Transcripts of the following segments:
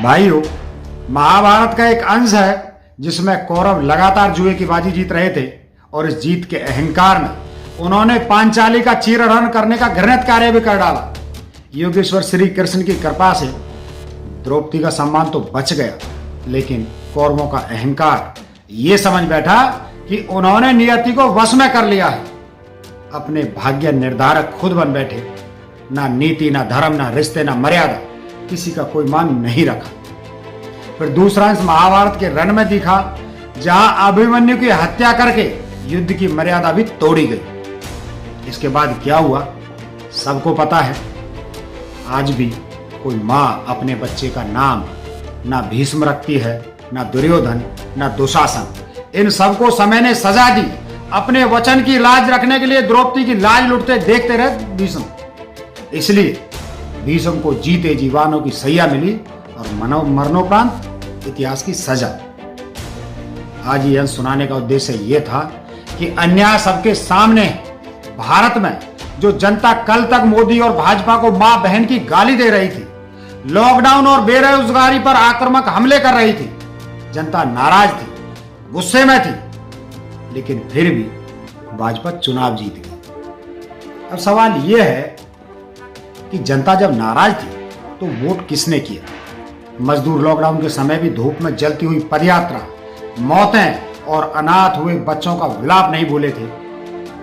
भाइयों, महाभारत का एक अंश है जिसमें कौरव लगातार जुए की बाजी जीत रहे थे और इस जीत के अहंकार में उन्होंने पांचाली का चीरहरण करने का घृणित कार्य भी कर डाला। योगेश्वर श्री कृष्ण की कृपा से द्रौपदी का सम्मान तो बच गया, लेकिन कौरवों का अहंकार ये समझ बैठा कि उन्होंने नियति को वश में कर लिया है। अपने भाग्य निर्धारक खुद बन बैठे। ना नीति, ना धर्म, ना रिश्ते, ना मर्यादा, किसी का कोई मान नहीं रखा। फिर दूसरा अंश महाभारत के रण में दिखा, जहां अभिमन्यु की हत्या करके युद्ध की मर्यादा भी तोड़ी गई। इसके बाद क्या हुआ सबको पता है। आज भी कोई माँ अपने बच्चे का नाम ना भीष्म रखती है, ना दुर्योधन, ना दुशासन। इन सबको समय ने सजा दी। अपने वचन की लाज रखने के लिए द्रौपदी की लाज लुटते देखते रहे भीष्म। इसलिए भीष्म को जीते जीवानों की सैया मिली और मरणोपरांत इतिहास की सजा। आज ये अंश सुनाने का उद्देश्य ये था कि अन्याय सबके सामने है। भारत में जो जनता कल तक मोदी और भाजपा को मां बहन की गाली दे रही थी, लॉकडाउन और बेरोजगारी पर आक्रामक हमले कर रही थी, जनता नाराज थी, गुस्से में थी, लेकिन फिर भी भाजपा चुनाव जीत गई। अब सवाल यह है कि जनता जब नाराज थी तो वोट किसने किया? मजदूर लॉकडाउन के समय भी धूप में जलती हुई पदयात्रा, मौतें और अनाथ हुए बच्चों का विलाप नहीं भूले थे,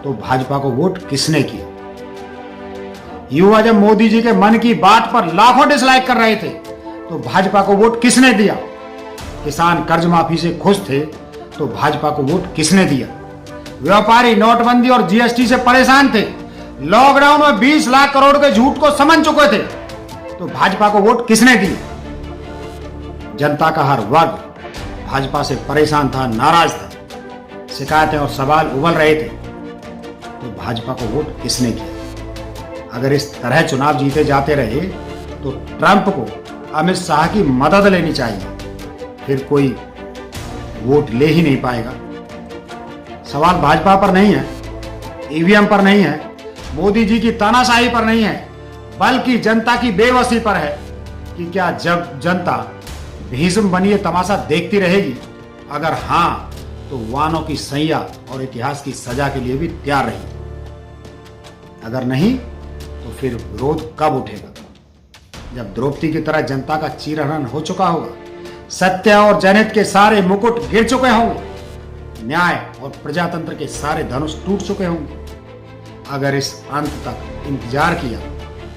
तो भाजपा को वोट किसने किया? युवा जब मोदी जी के मन की बात पर लाखों डिसलाइक कर रहे थे, तो भाजपा को वोट किसने दिया? किसान कर्ज माफी से खुश थे, तो भाजपा को वोट किसने दिया? व्यापारी नोटबंदी और जीएसटी से परेशान थे, लॉकडाउन में 20 लाख करोड़ के झूठ को समझ चुके थे, तो भाजपा को वोट किसने दिया? जनता का हर वर्ग भाजपा से परेशान था, नाराज था, शिकायतें और सवाल उबल रहे थे, तो भाजपा को वोट किसने किया? अगर इस तरह चुनाव जीते जाते रहे तो ट्रंप को अमित शाह की मदद लेनी चाहिए, फिर कोई वोट ले ही नहीं पाएगा। सवाल भाजपा पर नहीं है, ईवीएम पर नहीं है, मोदी जी की तानाशाही पर नहीं है, बल्कि जनता की बेबसी पर है कि क्या जब जनता भीष्म बनी ये तमाशा देखती रहेगी? अगर हां, तो वानों की सैया और इतिहास की सजा के लिए भी तैयार रहेगी। अगर नहीं, तो फिर विरोध कब उठेगा? जब द्रौपदी की तरह जनता का चीरहरण हो चुका होगा, सत्य और जनहित के सारे मुकुट गिर चुके होंगे, न्याय और प्रजातंत्र के सारे धनुष टूट चुके होंगे। अगर इस अंत तक इंतजार किया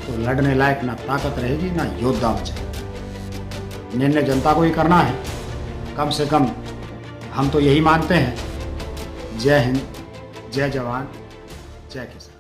तो लड़ने लायक ना ताकत रहेगी, ना योद्धा बचेगा। निर्णय जनता को ही करना है। कम से कम हम तो यही मानते हैं। जय हिंद, जय जवान, जय किसान।